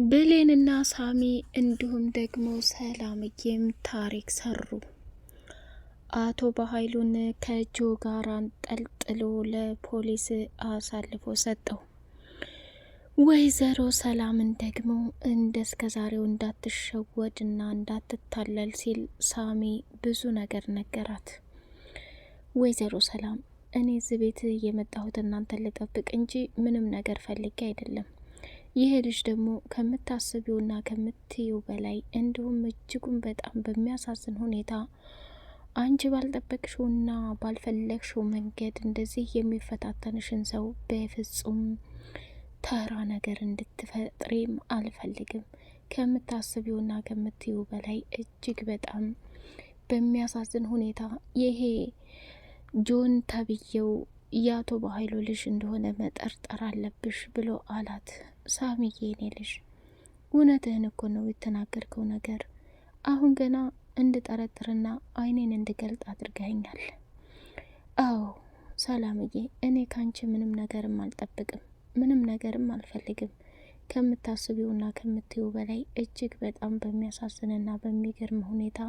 ብሌንና ሳሚ እንዲሁም ደግሞ ሰላምዬም ታሪክ ሰሩ። አቶ በኃይሉን ከጆ ጋር አንጠልጥሎ ለፖሊስ አሳልፎ ሰጠው። ወይዘሮ ሰላምን ደግሞ እስከ ዛሬው እንዳትሸወድና እንዳትታለል ሲል ሳሚ ብዙ ነገር ነገራት። ወይዘሮ ሰላም እኔ እዚህ ቤት የመጣሁት እናንተን ልጠብቅ እንጂ ምንም ነገር ፈልጌ አይደለም። ይህ ልጅ ደግሞ ከምታስቢውና ከምትዩ በላይ እንዲሁም እጅጉን በጣም በሚያሳዝን ሁኔታ አንቺ ባልጠበቅሽውና ባልፈለግሽው መንገድ እንደዚህ የሚፈታተንሽን ሰው በፍጹም ተራ ነገር እንድትፈጥሬም አልፈልግም። ከምታስቢውና ከምትዩ በላይ እጅግ በጣም በሚያሳዝን ሁኔታ ይሄ ጆን ተብዬው የአቶ በኃይሉ ልጅ እንደሆነ መጠርጠር አለብሽ ብሎ አላት። ሳሚዬ የኔ ልጅ እውነትህን እኮ ነው የተናገርከው ነገር አሁን ገና እንድጠረጥርና አይኔን እንድገልጥ አድርገኸኛል። አዎ ሰላምዬ፣ እኔ ካንቺ ምንም ነገርም አልጠብቅም፣ ምንም ነገርም አልፈልግም። ከምታስቢውና ከምትዩ በላይ እጅግ በጣም በሚያሳዝንና በሚገርም ሁኔታ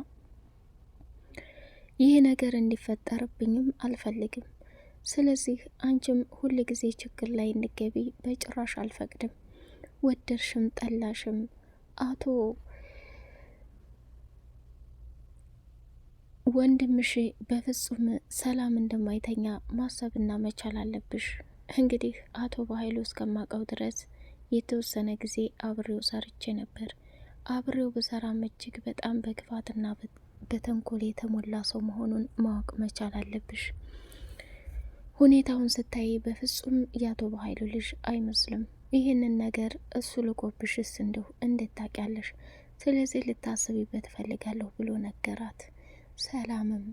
ይህ ነገር እንዲፈጠርብኝም አልፈልግም። ስለዚህ አንቺም ሁል ጊዜ ችግር ላይ እንድገቢ በጭራሽ አልፈቅድም። ወደድሽም ጠላሽም አቶ ወንድምሽ በፍጹም ሰላም እንደማይተኛ ማሰብና መቻል አለብሽ። እንግዲህ አቶ በኃይሉ እስከማውቀው ድረስ የተወሰነ ጊዜ አብሬው ሰርቼ ነበር። አብሬው በሰራም እጅግ በጣም በክፋትና በተንኮል የተሞላ ሰው መሆኑን ማወቅ መቻል አለብሽ። ሁኔታውን ስታይ በፍጹም የአቶ በኃይሉ ልጅ አይመስልም። ይህንን ነገር እሱ ልቆብሽስ እንደሁ እንዴት ታውቂያለሽ? ስለዚህ ልታስቢበት እፈልጋለሁ ብሎ ነገራት። ሰላምም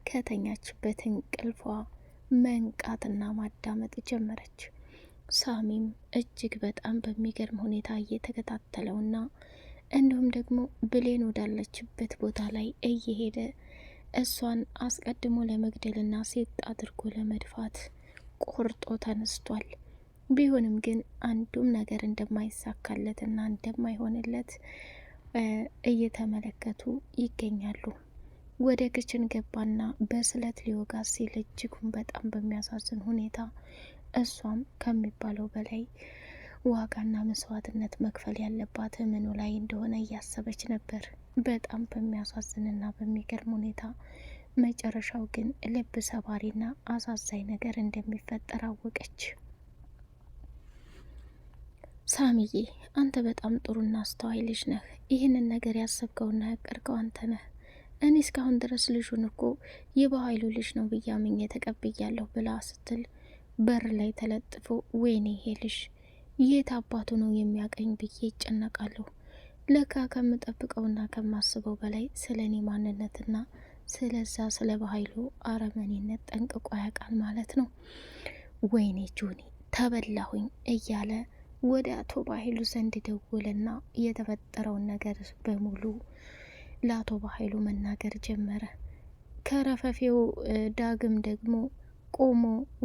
ከተኛችበት እንቅልፏ መንቃትና ማዳመጥ ጀመረች። ሳሚም እጅግ በጣም በሚገርም ሁኔታ እየተከታተለውና እንዲሁም ደግሞ ብሌን ወዳለችበት ቦታ ላይ እየሄደ እሷን አስቀድሞ ለመግደልና ሴት አድርጎ ለመድፋት ቆርጦ ተነስቷል። ቢሆንም ግን አንዱም ነገር እንደማይሳካለትና እንደማይሆንለት እየተመለከቱ ይገኛሉ። ወደ ክችን ገባና በስለት ሊወጋ ሲል እጅጉን በጣም በሚያሳዝን ሁኔታ እሷም ከሚባለው በላይ ዋጋና መስዋዕትነት መክፈል ያለባት ምኑ ላይ እንደሆነ እያሰበች ነበር። በጣም በሚያሳዝንና በሚገርም ሁኔታ መጨረሻው ግን ልብ ሰባሪና አሳዛኝ ነገር እንደሚፈጠር አወቀች። ሳሚዬ፣ አንተ በጣም ጥሩና አስተዋይ ልጅ ነህ። ይህንን ነገር ያሰብከውና ያቀድከው አንተ ነህ። እኔ እስካሁን ድረስ ልጁን እኮ የበኃይሉ ልጅ ነው ብዬ አምኜ ተቀብያለሁ ብላ ስትል በር ላይ ተለጥፎ ወይኔ ይሄ ልጅ የት አባቱ ነው የሚያቀኝ ብዬ ይጨነቃለሁ። ለካ ከምጠብቀውና ከማስበው በላይ ስለ እኔ ማንነትና ስለዛ ስለ በኃይሉ አረመኔነት ጠንቅቆ ያውቃል ማለት ነው። ወይኔ ጆኒ ተበላሁኝ እያለ ወደ አቶ በኃይሉ ዘንድ ደወለና የተፈጠረውን ነገር በሙሉ ለአቶ በኃይሉ መናገር ጀመረ። ከረፈፌው ዳግም ደግሞ ቆሞ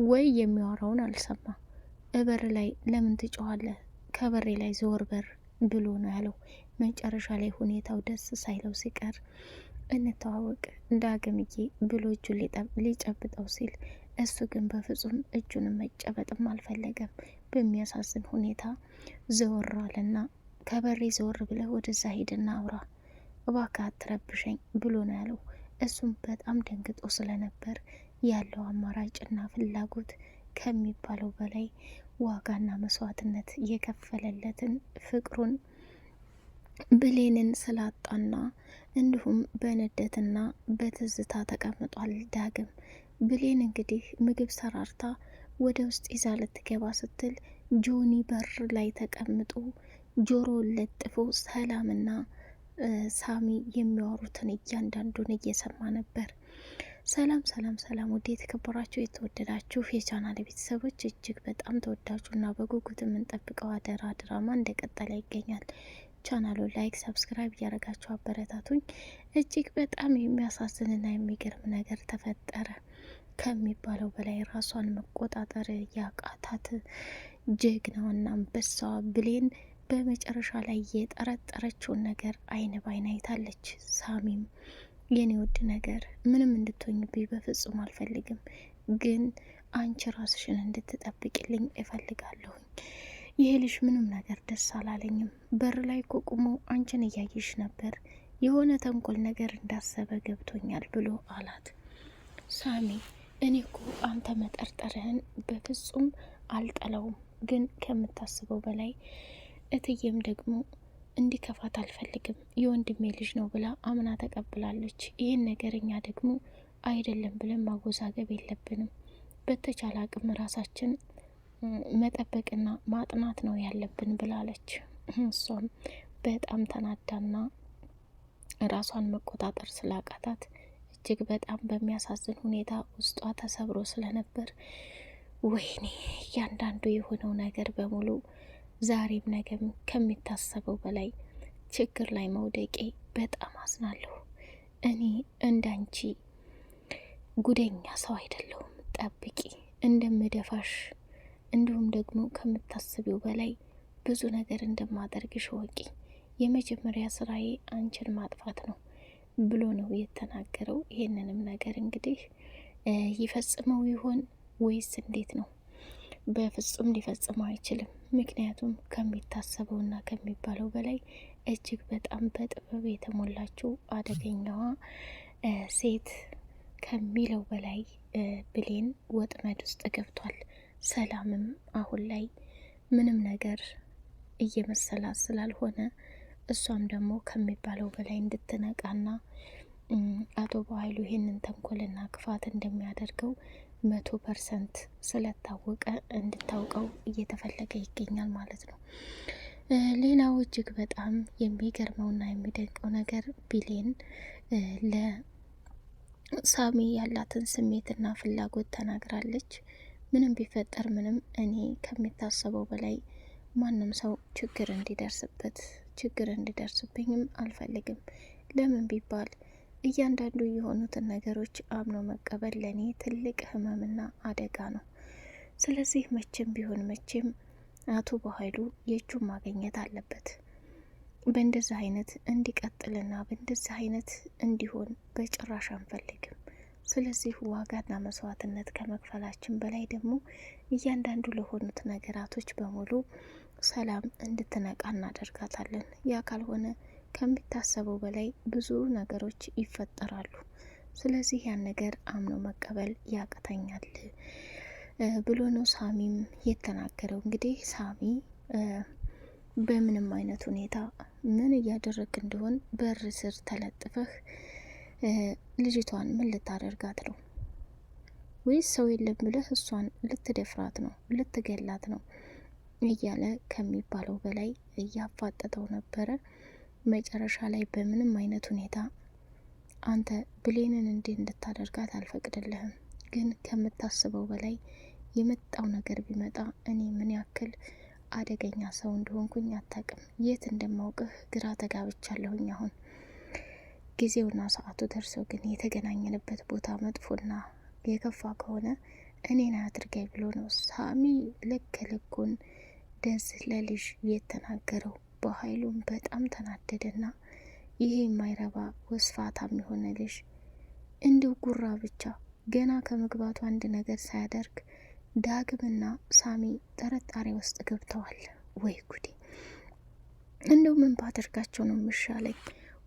ወይ የሚያወራውን አልሰማ። እበር ላይ ለምን ትጮኻለህ? ከበሬ ላይ ዘወር በር ብሎ ነው ያለው። መጨረሻ ላይ ሁኔታው ደስ ሳይለው ሲቀር እንተዋወቅ ዳግምዬ ብሎ እጁን ሊጨብጠው ሲል እሱ ግን በፍጹም እጁንም መጨበጥም አልፈለገም። በሚያሳዝን ሁኔታ ዘወር አለና ከበሬ ዘወር ብለህ ወደዛ ሂድና አውራ እባክህ አትረብሸኝ ብሎ ነው ያለው። እሱም በጣም ደንግጦ ስለነበር ያለው አማራጭና ፍላጎት ከሚባለው በላይ ዋጋና መስዋዕትነት የከፈለለትን ፍቅሩን ብሌንን ስላጣና እንዲሁም በንደትና በትዝታ ተቀምጧል። ዳግም ብሌን እንግዲህ ምግብ ሰራርታ ወደ ውስጥ ይዛ ልትገባ ስትል ጆኒ በር ላይ ተቀምጦ ጆሮውን ለጥፎ ሰላምና ሳሚ የሚያወሩትን እያንዳንዱን እየሰማ ነበር። ሰላም ሰላም ሰላም! ውድ የተከበራችሁ የተወደዳችሁ የቻናል ቤተሰቦች እጅግ በጣም ተወዳጁና በጉጉት የምንጠብቀው አደራ ድራማ እንደቀጠለ ይገኛል። ቻናሉን ላይክ፣ ሰብስክራይብ እያደረጋችሁ አበረታቱኝ። እጅግ በጣም የሚያሳዝንና የሚገርም ነገር ተፈጠረ። ከሚባለው በላይ ራሷን መቆጣጠር ያቃታት ጀግናዋና አንበሳዋ ብሌን በመጨረሻ ላይ የጠረጠረችውን ነገር አይን ባይን አይታለች። ሳሚም የኔ ውድ ነገር ምንም እንድትሆኝብኝ በፍጹም አልፈልግም፣ ግን አንቺ ራስሽን እንድትጠብቅልኝ እፈልጋለሁኝ። ይሄ ልጅ ምንም ነገር ደስ አላለኝም። በር ላይ እኮ ቁሞ አንቺን እያየሽ ነበር። የሆነ ተንኮል ነገር እንዳሰበ ገብቶኛል ብሎ አላት። ሳሚ እኔ እኮ አንተ መጠርጠርህን በፍጹም አልጠላውም፣ ግን ከምታስበው በላይ እትዬም ደግሞ እንዲከፋት አልፈልግም። የወንድሜ ልጅ ነው ብላ አምና ተቀብላለች። ይህን ነገር እኛ ደግሞ አይደለም ብለን ማወዛገብ የለብንም። በተቻለ አቅም ራሳችን መጠበቅና ማጥናት ነው ያለብን ብላለች። እሷም በጣም ተናዳና ራሷን መቆጣጠር ስላቃታት እጅግ በጣም በሚያሳዝን ሁኔታ ውስጧ ተሰብሮ ስለነበር ወይኔ እያንዳንዱ የሆነው ነገር በሙሉ ዛሬም ነገም ከሚታሰበው በላይ ችግር ላይ መውደቄ በጣም አዝናለሁ። እኔ እንዳንቺ ጉደኛ ሰው አይደለሁም። ጠብቂ፣ እንደምደፋሽ እንዲሁም ደግሞ ከምታስቢው በላይ ብዙ ነገር እንደማደርግሽ ወቂ። የመጀመሪያ ስራዬ አንቺን ማጥፋት ነው ብሎ ነው የተናገረው። ይሄንንም ነገር እንግዲህ ይፈጽመው ይሆን ወይስ እንዴት ነው? በፍጹም ሊፈጽመው አይችልም። ምክንያቱም ከሚታሰበውና ከሚባለው በላይ እጅግ በጣም በጥበብ የተሞላችው አደገኛዋ ሴት ከሚለው በላይ ብሌን ወጥመድ ውስጥ ገብቷል። ሰላምም አሁን ላይ ምንም ነገር እየመሰላት ስላልሆነ እሷም ደግሞ ከሚባለው በላይ እንድትነቃና አቶ በኃይሉ ይህንን ተንኮልና ክፋት እንደሚያደርገው 100% ስለታወቀ እንድታውቀው እየተፈለገ ይገኛል ማለት ነው። ሌላው እጅግ በጣም የሚገርመውና የሚደንቀው ነገር ብሌን ለሳሚ ያላትን ስሜትና ፍላጎት ተናግራለች። ምንም ቢፈጠር ምንም እኔ ከሚታሰበው በላይ ማንም ሰው ችግር እንዲደርስብኝም አልፈልግም። ለምን ቢባል እያንዳንዱ የሆኑትን ነገሮች አምኖ መቀበል ለኔ ትልቅ ህመምና አደጋ ነው። ስለዚህ መቼም ቢሆን መቼም አቶ በኃይሉ የእጁን ማግኘት አለበት። በእንደዚህ አይነት እንዲቀጥልና በእንደዚህ አይነት እንዲሆን በጭራሽ አንፈልግም። ስለዚህ ዋጋና መስዋዕትነት ከመክፈላችን በላይ ደግሞ እያንዳንዱ ለሆኑት ነገራቶች በሙሉ ሰላም እንድትነቃ እናደርጋታለን። ያ ካልሆነ ከሚታሰበው በላይ ብዙ ነገሮች ይፈጠራሉ። ስለዚህ ያን ነገር አምኖ መቀበል ያቅተኛል ብሎ ነው ሳሚም የተናገረው። እንግዲህ ሳሚ በምንም አይነት ሁኔታ ምን እያደረግ እንደሆን በር ስር ተለጥፈህ ልጅቷን ምን ልታደርጋት ነው? ወይስ ሰው የለም ብለህ እሷን ልትደፍራት ነው? ልትገላት ነው? እያለ ከሚባለው በላይ እያፋጠጠው ነበረ። መጨረሻ ላይ በምንም አይነት ሁኔታ አንተ ብሌንን እንዲህ እንድታደርጋት አልፈቅድልህም፣ ግን ከምታስበው በላይ የመጣው ነገር ቢመጣ እኔ ምን ያክል አደገኛ ሰው እንደሆንኩኝ አታቅም። የት እንደማውቅህ ግራ ተጋብቻለሁኝ። አሁን ጊዜውና ሰዓቱ ደርሶ ግን የተገናኘንበት ቦታ መጥፎና የከፋ ከሆነ እኔን አድርጋይ ብሎ ነው ሳሚ ልክ ልኩን ደስ ለልጅ የተናገረው። በኃይሉም በጣም ተናደደና ይሄ የማይረባ ወስፋታም የሆነ ልጅ እንዲሁ ጉራ ብቻ ገና ከመግባቱ አንድ ነገር ሳያደርግ ዳግምና ሳሚ ጥርጣሬ ውስጥ ገብተዋል። ወይ ጉዴ! እንደው ምን ባደርጋቸው ነው የሚሻለኝ?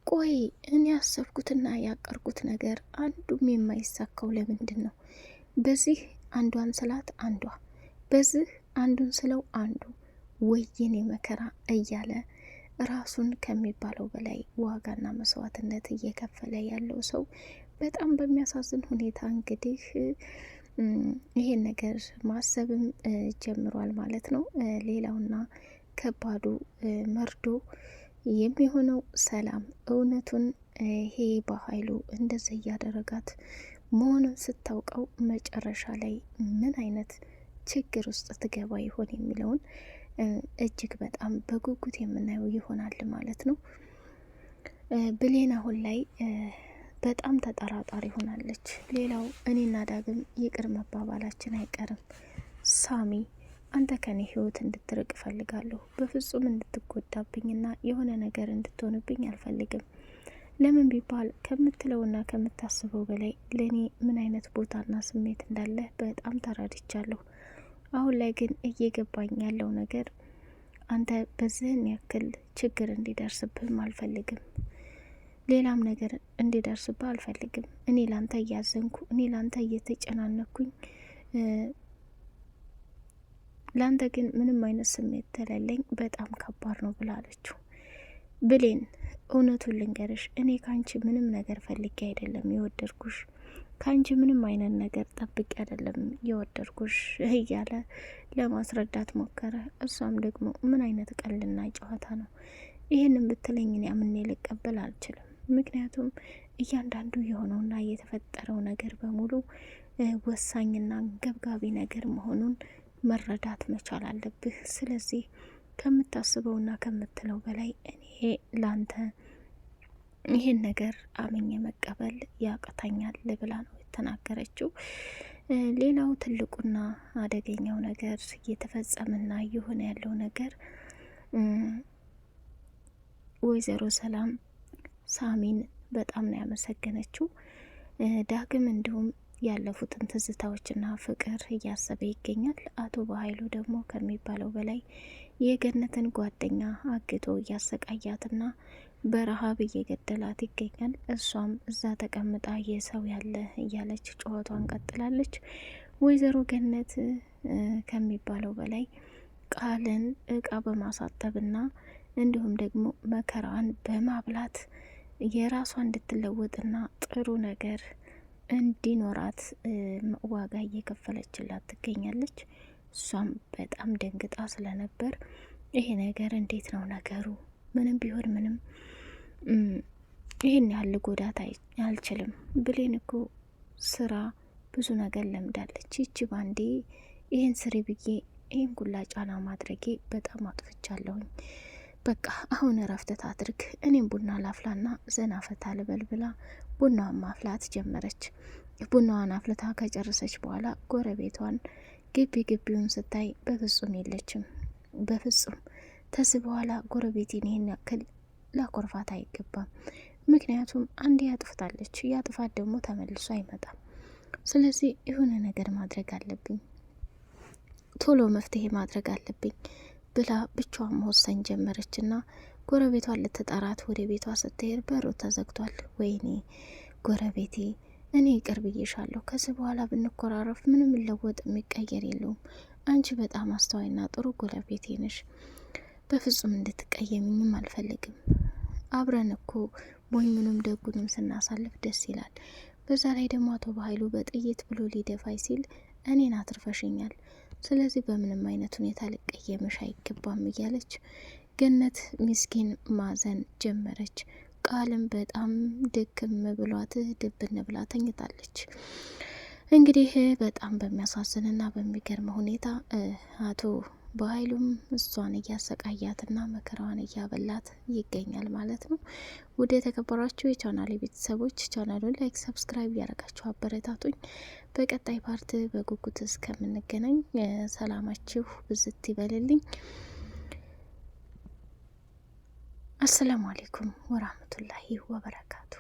ቆይ እኔ ያሰብኩትና ያቀርኩት ነገር አንዱም የማይሳካው ለምንድን ነው? በዚህ አንዷን ስላት አንዷ፣ በዚህ አንዱን ስለው አንዱ፣ ወይኔ መከራ እያለ ራሱን ከሚባለው በላይ ዋጋና መስዋዕትነት እየከፈለ ያለው ሰው በጣም በሚያሳዝን ሁኔታ እንግዲህ ይሄን ነገር ማሰብም ጀምሯል ማለት ነው። ሌላውና ከባዱ መርዶ የሚሆነው ሰላም እውነቱን ይሄ በኃይሉ እንደዚህ እያደረጋት መሆኑን ስታውቀው መጨረሻ ላይ ምን አይነት ችግር ውስጥ ትገባ ይሆን የሚለውን እጅግ በጣም በጉጉት የምናየው ይሆናል ማለት ነው። ብሌን አሁን ላይ በጣም ተጠራጣሪ ሆናለች። ሌላው እኔና ዳግም ይቅር መባባላችን አይቀርም። ሳሚ አንተ ከኔ ህይወት እንድትርቅ እፈልጋለሁ። በፍጹም እንድትጎዳብኝና የሆነ ነገር እንድትሆንብኝ አልፈልግም። ለምን ቢባል ከምትለውና ከምታስበው በላይ ለእኔ ምን አይነት ቦታና ስሜት እንዳለ በጣም ተረድቻለሁ። አሁን ላይ ግን እየገባኝ ያለው ነገር አንተ በዚህን ያክል ችግር እንዲደርስብህም አልፈልግም። ሌላም ነገር እንዲደርስብህ አልፈልግም። እኔ ላንተ እያዘንኩ፣ እኔ ላንተ እየተጨናነኩኝ፣ ላንተ ግን ምንም አይነት ስሜት ተለለኝ። በጣም ከባድ ነው ብላለችው። ብሌን እውነቱን ልንገርሽ፣ እኔ ካንቺ ምንም ነገር ፈልጌ አይደለም የወደድኩሽ፣ ካንቺ ምንም አይነት ነገር ጠብቄ አይደለም የወደድኩሽ እያለ ለማስረዳት ሞከረ። እሷም ደግሞ ምን አይነት ቀልና ጨዋታ ነው ይህንን ብትለኝ እኔ አምኜ ልቀበል አልችልም። ምክንያቱም እያንዳንዱ የሆነውና የተፈጠረው ነገር በሙሉ ወሳኝና አንገብጋቢ ነገር መሆኑን መረዳት መቻል አለብህ። ስለዚህ ከምታስበውና ከምትለው በላይ እኔ ላንተ ይህን ነገር አምኜ መቀበል ያቅተኛል ብላ ነው የተናገረችው። ሌላው ትልቁና አደገኛው ነገር እየተፈጸመና እየሆነ ያለው ነገር ወይዘሮ ሰላም ሳሚን በጣም ነው ያመሰገነችው። ዳግም እንዲሁም ያለፉትን ትዝታዎችና ፍቅር እያሰበ ይገኛል። አቶ በኃይሉ ደግሞ ከሚባለው በላይ የገነትን ጓደኛ አግቶ እያሰቃያትና በረሃብ እየገደላት ይገኛል። እሷም እዛ ተቀምጣ የሰው ያለ እያለች ጩኸቷን ቀጥላለች። ወይዘሮ ገነት ከሚባለው በላይ ቃልን እቃ በማሳጠብና እንዲሁም ደግሞ መከራዋን በማብላት የራሷ እንድትለወጥና ጥሩ ነገር እንዲኖራት ዋጋ እየከፈለችላት ትገኛለች። እሷም በጣም ደንግጣ ስለነበር ይሄ ነገር እንዴት ነው ነገሩ? ምንም ቢሆን ምንም ይህን ያህል ጎዳት አልችልም። ብሌን እኮ ስራ ብዙ ነገር ለምዳለች። ይቺ ባንዴ ይህን ስሪ ብዬ ይህን ጉላ ጫና ማድረጌ በጣም አጥፍቻለሁኝ። በቃ አሁን እረፍት ታድርግ፣ እኔም ቡና ላፍላና ዘና ፈታ ልበል ብላ ቡናዋን ማፍላት ጀመረች። ቡናዋን አፍልታ ከጨረሰች በኋላ ጎረቤቷን ግቢውን ስታይ በፍጹም የለችም። በፍጹም ተዚህ በኋላ ጎረቤቴን ይህን ያክል ላኮርፋት አይገባም። ምክንያቱም አንዴ ያጥፍታለች፣ ያጥፋት ደግሞ ተመልሶ አይመጣም። ስለዚህ የሆነ ነገር ማድረግ አለብኝ፣ ቶሎ መፍትሄ ማድረግ አለብኝ ብላ ብቻዋን መወሰን ጀመረችና ጎረቤቷን ልትጠራት ወደ ቤቷ ስትሄድ በሩ ተዘግቷል። ወይኔ ጎረቤቴ፣ እኔ ይቅር ብዬሻለሁ። ከዚህ በኋላ ብንኮራረፍ ምንም ለወጥ የሚቀየር የለውም። አንቺ በጣም አስተዋይና ጥሩ ጎረቤቴ ነሽ። በፍጹም እንድትቀየምኝም አልፈልግም። አብረን እኮ ሞኙንም ደጉንም ስናሳልፍ ደስ ይላል። በዛ ላይ ደግሞ አቶ በኃይሉ በጥይት ብሎ ሊደፋይ ሲል እኔን አትርፈሽኛል። ስለዚህ በምንም አይነት ሁኔታ ልቀየምሽ አይገባም እያለች ገነት ምስኪን ማዘን ጀመረች። ቃልም በጣም ድክም ብሏት ድብን ብላ ተኝታለች። እንግዲህ በጣም በሚያሳዝንና በሚገርም ሁኔታ አቶ በኃይሉም እሷን እያሰቃያትና መከራዋን እያበላት ይገኛል ማለት ነው። ወደ የተከበራችሁ የቻናል ቤተሰቦች ቻናሉን ላይክ፣ ሰብስክራይብ እያደረጋችሁ አበረታቱኝ። በቀጣይ ፓርት በጉጉት እስከምንገናኝ ሰላማችሁ ብዝት ይበልልኝ። አሰላሙ አሌይኩም ወራህመቱላሂ ወበረካቱ።